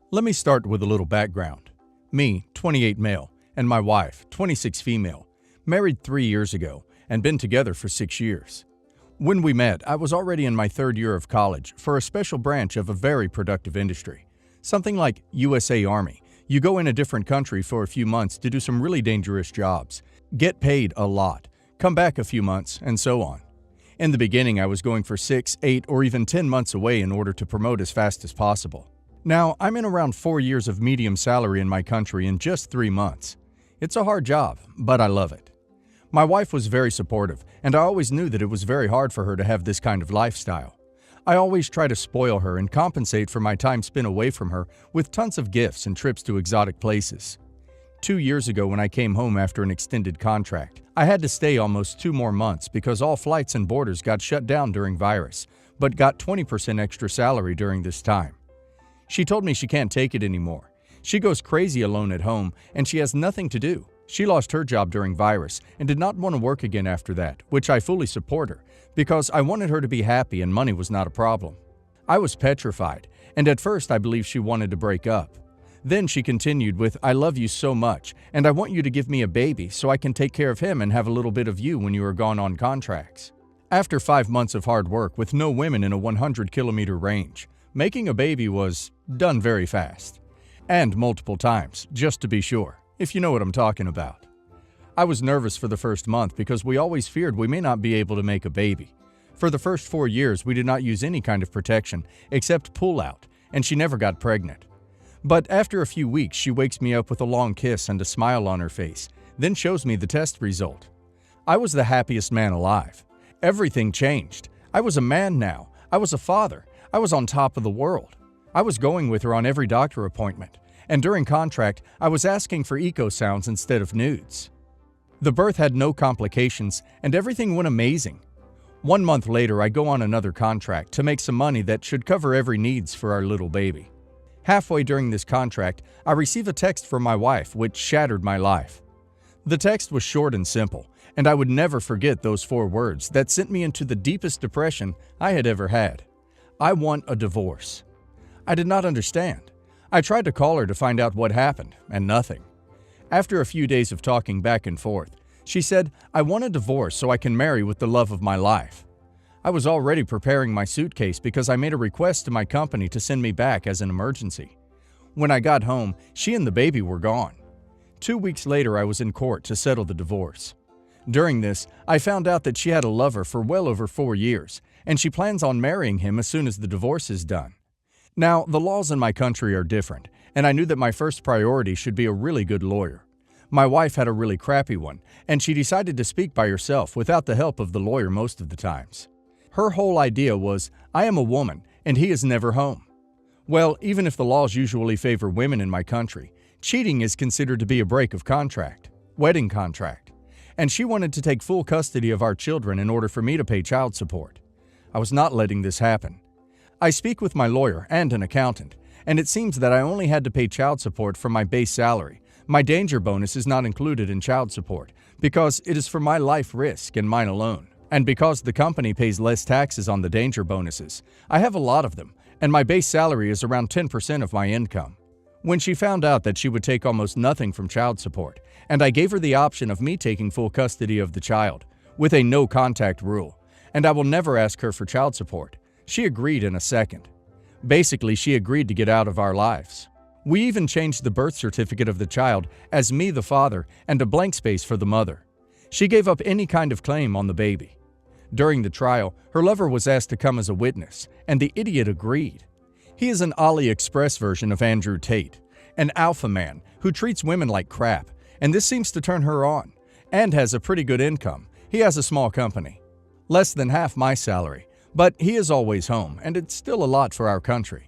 Let me start with a little background. Me, 28 male, and my wife, 26 female, married 3 years ago and been together for 6 years. When we met, I was already in my third year of college for a special branch of a very productive industry. Something like USA Army. You go in a different country for a few months to do some really dangerous jobs, get paid a lot, come back a few months, and so on. In the beginning, I was going for 6, 8, or even 10 months away in order to promote as fast as possible. Now, I'm in around 4 years of medium salary in my country in just 3 months. It's a hard job, but I love it. My wife was very supportive, and I always knew that it was very hard for her to have this kind of lifestyle. I always try to spoil her and compensate for my time spent away from her with tons of gifts and trips to exotic places. 2 years ago, when I came home after an extended contract, I had to stay almost 2 more months because all flights and borders got shut down during virus, but got 20% extra salary during this time. She told me she can't take it anymore. She goes crazy alone at home, and she has nothing to do. She lost her job during virus and did not want to work again after that, which I fully support her, because I wanted her to be happy and money was not a problem. I was petrified, and at first I believed she wanted to break up. Then she continued with, "I love you so much, and I want you to give me a baby so I can take care of him and have a little bit of you when you are gone on contracts." After 5 months of hard work with no women in a 100-kilometer range, making a baby was done very fast. And multiple times, just to be sure, if you know what I'm talking about. I was nervous for the first month because we always feared we may not be able to make a baby. For the first 4 years, we did not use any kind of protection except pull-out, and she never got pregnant. But after a few weeks, she wakes me up with a long kiss and a smile on her face, then shows me the test result. I was the happiest man alive. Everything changed. I was a man now. I was a father. I was on top of the world. I was going with her on every doctor appointment, and during contract, I was asking for echo sounds instead of nudes. The birth had no complications, and everything went amazing. 1 month later, I go on another contract to make some money that should cover every needs for our little baby. Halfway during this contract, I receive a text from my wife which shattered my life. The text was short and simple, and I would never forget those 4 words that sent me into the deepest depression I had ever had. "I want a divorce." I did not understand. I tried to call her to find out what happened, and nothing. After a few days of talking back and forth, she said, "I want a divorce so I can marry with the love of my life." I was already preparing my suitcase because I made a request to my company to send me back as an emergency. When I got home, she and the baby were gone. 2 weeks later, I was in court to settle the divorce. During this, I found out that she had a lover for well over 4 years, and she plans on marrying him as soon as the divorce is done. Now, the laws in my country are different, and I knew that my first priority should be a really good lawyer. My wife had a really crappy one, and she decided to speak by herself without the help of the lawyer most of the times. Her whole idea was, I am a woman, and he is never home. Well, even if the laws usually favor women in my country, cheating is considered to be a break of contract, wedding contract, and she wanted to take full custody of our children in order for me to pay child support. I was not letting this happen. I speak with my lawyer and an accountant, and it seems that I only had to pay child support from my base salary. My danger bonus is not included in child support because it is for my life risk and mine alone. And because the company pays less taxes on the danger bonuses, I have a lot of them, and my base salary is around 10% of my income. When she found out that she would take almost nothing from child support, and I gave her the option of me taking full custody of the child, with a no-contact rule, and I will never ask her for child support, she agreed in a second. Basically, she agreed to get out of our lives. We even changed the birth certificate of the child as me the father and a blank space for the mother. She gave up any kind of claim on the baby. During the trial, her lover was asked to come as a witness, and the idiot agreed. He is an AliExpress version of Andrew Tate, an alpha man who treats women like crap, and this seems to turn her on, and has a pretty good income. He has a small company. Less than half my salary. But he is always home, and it's still a lot for our country.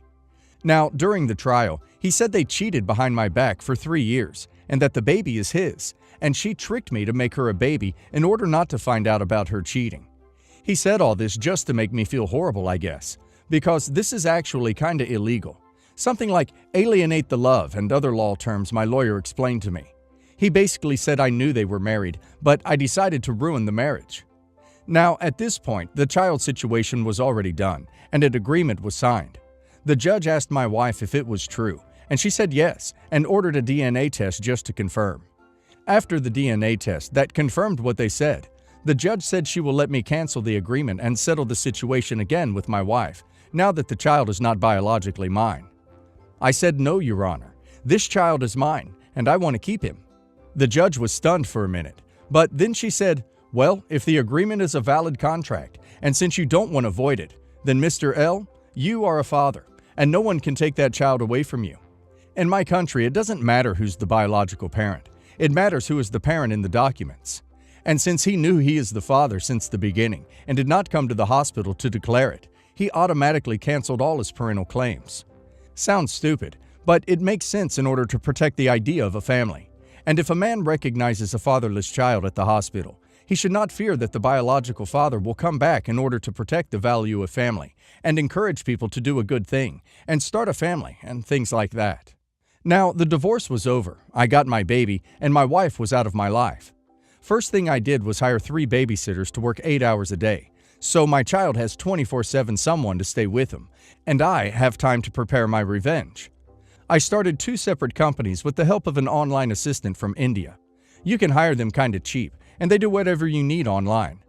Now, during the trial, he said they cheated behind my back for 3 years, and that the baby is his, and she tricked me to make her a baby in order not to find out about her cheating. He said all this just to make me feel horrible, I guess, because this is actually kinda illegal. Something like alienate the love and other law terms my lawyer explained to me. He basically said I knew they were married, but I decided to ruin the marriage. Now, at this point, the child situation was already done, and an agreement was signed. The judge asked my wife if it was true, and she said yes and ordered a DNA test just to confirm. After the DNA test that confirmed what they said, the judge said she will let me cancel the agreement and settle the situation again with my wife, now that the child is not biologically mine. I said, "No, Your Honor. This child is mine, and I want to keep him." The judge was stunned for a minute, but then she said, "Well, if the agreement is a valid contract, and since you don't want to void it, then Mr. L, you are a father, and no one can take that child away from you. In my country, it doesn't matter who's the biological parent. It matters who is the parent in the documents. And since he knew he is the father since the beginning and did not come to the hospital to declare it, he automatically canceled all his parental claims." Sounds stupid, but it makes sense in order to protect the idea of a family. And if a man recognizes a fatherless child at the hospital, he should not fear that the biological father will come back in order to protect the value of family and encourage people to do a good thing and start a family and things like that. Now, the divorce was over, I got my baby, and my wife was out of my life. First thing I did was hire 3 babysitters to work 8 hours a day, so my child has 24/7 someone to stay with him, and I have time to prepare my revenge. I started 2 separate companies with the help of an online assistant from India. You can hire them kinda cheap, and they do whatever you need online.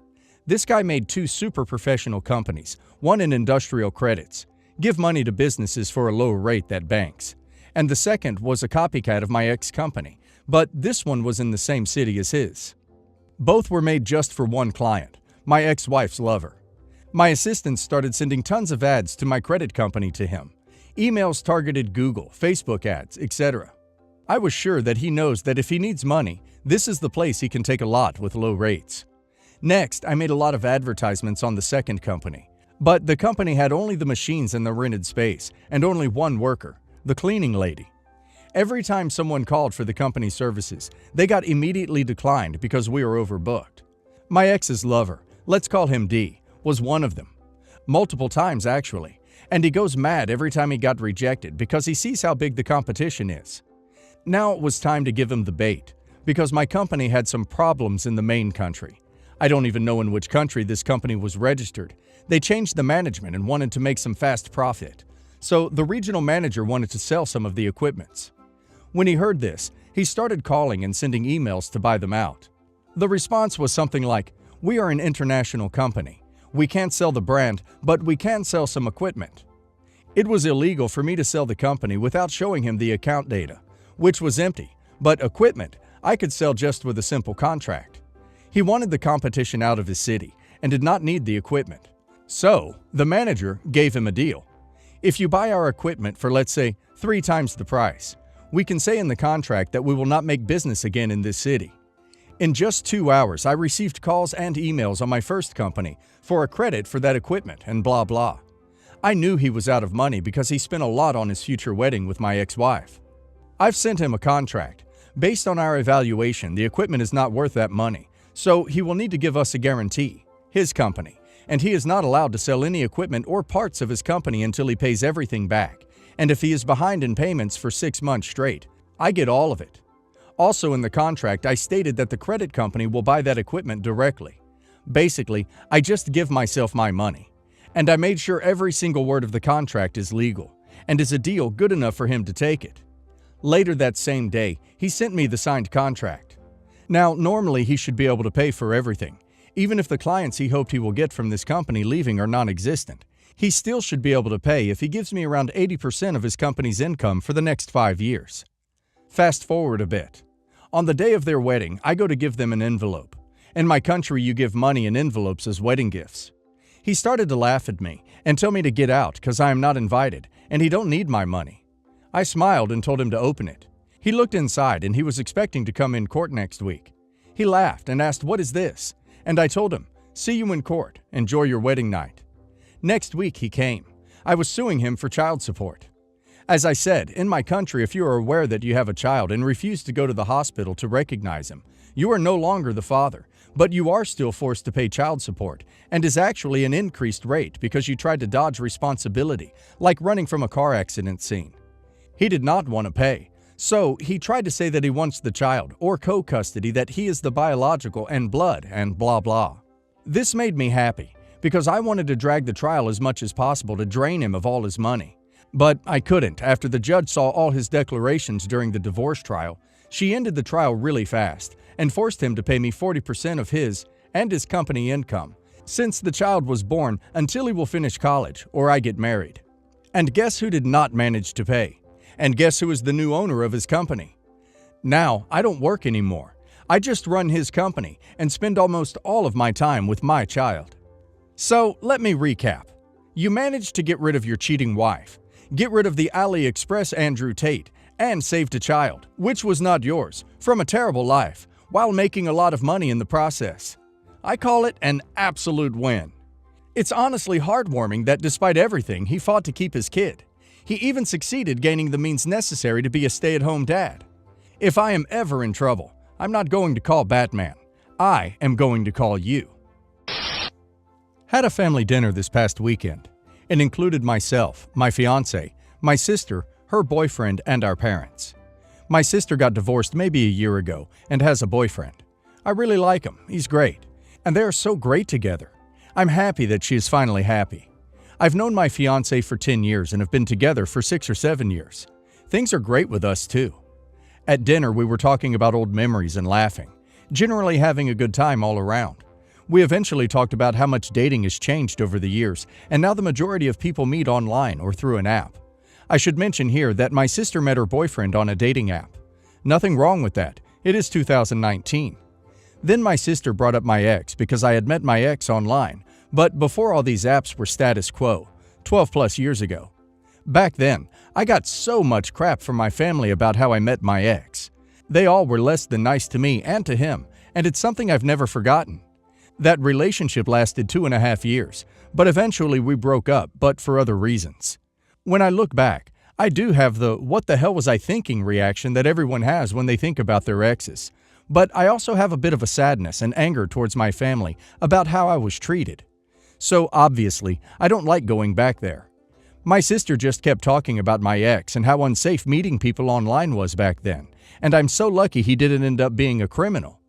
This guy made 2 super professional companies, one in industrial credits, give money to businesses for a low rate that banks, and the second was a copycat of my ex-company, but this one was in the same city as his. Both were made just for one client, my ex-wife's lover. My assistant started sending tons of ads to my credit company to him, emails targeted Google, Facebook ads, etc. I was sure that he knows that if he needs money, this is the place he can take a lot with low rates. Next, I made a lot of advertisements on the second company, but the company had only the machines in the rented space and only one worker, the cleaning lady. Every time someone called for the company's services, they got immediately declined because we were overbooked. My ex's lover, let's call him D, was one of them. Multiple times actually, and he goes mad every time he got rejected because he sees how big the competition is. Now it was time to give him the bait, because my company had some problems in the main country. I don't even know in which country this company was registered. They changed the management and wanted to make some fast profit. So the regional manager wanted to sell some of the equipments. When he heard this, he started calling and sending emails to buy them out. The response was something like, "We are an international company. We can't sell the brand, but we can sell some equipment." It was illegal for me to sell the company without showing him the account data, which was empty, but equipment I could sell just with a simple contract. He wanted the competition out of his city and did not need the equipment. So, the manager gave him a deal. If you buy our equipment for, let's say, 3 times the price, we can say in the contract that we will not make business again in this city. In just 2 hours, I received calls and emails on my first company for a credit for that equipment and blah blah. I knew he was out of money because he spent a lot on his future wedding with my ex-wife. I've sent him a contract. Based on our evaluation, the equipment is not worth that money, so he will need to give us a guarantee, his company, and he is not allowed to sell any equipment or parts of his company until he pays everything back. And if he is behind in payments for 6 months straight, I get all of it. Also in the contract, I stated that the credit company will buy that equipment directly. Basically, I just give myself my money. And I made sure every single word of the contract is legal, and is a deal good enough for him to take it. Later that same day, he sent me the signed contract. Now, normally he should be able to pay for everything, even if the clients he hoped he will get from this company leaving are non-existent. He still should be able to pay if he gives me around 80% of his company's income for the next 5 years. Fast forward a bit. On the day of their wedding, I go to give them an envelope. In my country, you give money in envelopes as wedding gifts. He started to laugh at me and tell me to get out because I am not invited and he don't need my money. I smiled and told him to open it. He looked inside and he was expecting to come in court next week. He laughed and asked, "What is this?" And I told him, "See you in court. Enjoy your wedding night." Next week he came. I was suing him for child support. As I said, in my country, if you are aware that you have a child and refuse to go to the hospital to recognize him, you are no longer the father, but you are still forced to pay child support, and is actually an increased rate because you tried to dodge responsibility, like running from a car accident scene. He did not want to pay, so he tried to say that he wants the child, or co-custody, that he is the biological and blood, and blah blah. This made me happy, because I wanted to drag the trial as much as possible to drain him of all his money. But I couldn't after the judge saw all his declarations during the divorce trial. She ended the trial really fast and forced him to pay me 40% of his and his company income since the child was born until he will finish college or I get married. And guess who did not manage to pay? And guess who is the new owner of his company? Now, I don't work anymore. I just run his company and spend almost all of my time with my child. So, let me recap. You managed to get rid of your cheating wife, get rid of the AliExpress Andrew Tate, and saved a child, which was not yours, from a terrible life, while making a lot of money in the process. I call it an absolute win. It's honestly heartwarming that despite everything, he fought to keep his kid. He even succeeded gaining the means necessary to be a stay-at-home dad. If I am ever in trouble, I'm not going to call Batman. I am going to call you. Had a family dinner this past weekend. It included myself, my fiance, my sister, her boyfriend, and our parents. My sister got divorced maybe a year ago and has a boyfriend. I really like him. He's great. And they are so great together. I'm happy that she is finally happy. I've known my fiance for 10 years and have been together for 6 or 7 years. Things are great with us too. At dinner, we were talking about old memories and laughing, generally having a good time all around. We eventually talked about how much dating has changed over the years, and now the majority of people meet online or through an app. I should mention here that my sister met her boyfriend on a dating app. Nothing wrong with that. It is 2019. Then my sister brought up my ex because I had met my ex online, but before all these apps were status quo, 12 plus years ago. Back then, I got so much crap from my family about how I met my ex. They all were less than nice to me and to him, and it's something I've never forgotten. That relationship lasted 2.5 years, but eventually we broke up, but for other reasons. When I look back, I do have the "what the hell was I thinking" reaction that everyone has when they think about their exes. But I also have a bit of a sadness and anger towards my family about how I was treated. So obviously, I don't like going back there. My sister just kept talking about my ex and how unsafe meeting people online was back then, and I'm so lucky he didn't end up being a criminal.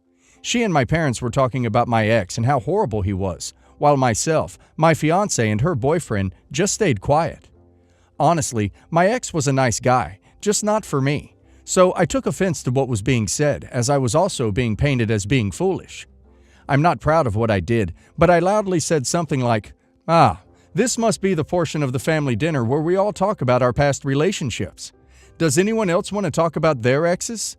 She and my parents were talking about my ex and how horrible he was, while myself, my fiance, and her boyfriend just stayed quiet. Honestly, my ex was a nice guy, just not for me. So I took offense to what was being said, as I was also being painted as being foolish. I'm not proud of what I did, but I loudly said something like, this must be the portion of the family dinner where we all talk about our past relationships. Does anyone else want to talk about their exes?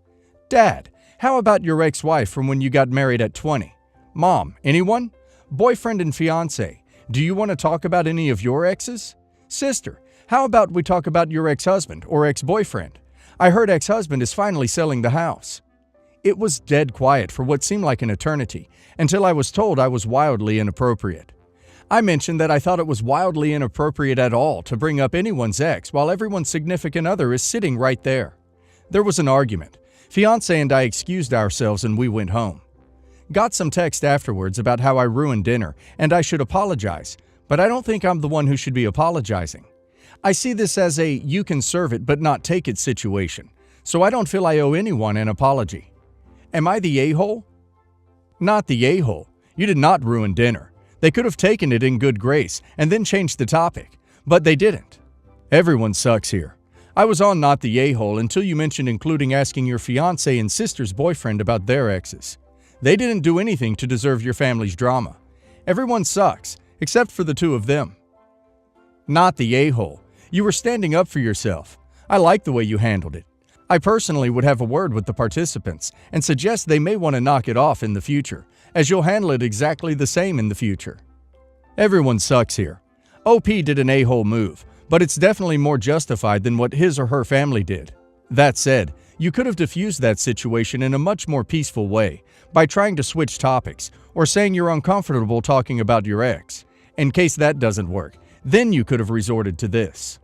Dad, how about your ex-wife from when you got married at 20? Mom, anyone? Boyfriend and fiance, do you want to talk about any of your exes? Sister, how about we talk about your ex-husband or ex-boyfriend? I heard ex-husband is finally selling the house. It was dead quiet for what seemed like an eternity, until I was told I was wildly inappropriate. I mentioned that I thought it was wildly inappropriate at all to bring up anyone's ex while everyone's significant other is sitting right there. There was an argument. Fiance and I excused ourselves and we went home. Got some text afterwards about how I ruined dinner and I should apologize, but I don't think I'm the one who should be apologizing. I see this as a you can serve it but not take it situation, so I don't feel I owe anyone an apology. Am I the a-hole? Not the a-hole. You did not ruin dinner. They could have taken it in good grace and then changed the topic, but they didn't. Everyone sucks here. I was on Not the a-hole until you mentioned including asking your fiance and sister's boyfriend about their exes. They didn't do anything to deserve your family's drama. Everyone sucks, except for the two of them. Not the a-hole. You were standing up for yourself. I like the way you handled it. I personally would have a word with the participants and suggest they may want to knock it off in the future, as you'll handle it exactly the same in the future. Everyone sucks here. OP did an a-hole move, but it's definitely more justified than what his or her family did. That said, you could have diffused that situation in a much more peaceful way by trying to switch topics or saying you're uncomfortable talking about your ex. In case that doesn't work, then you could have resorted to this.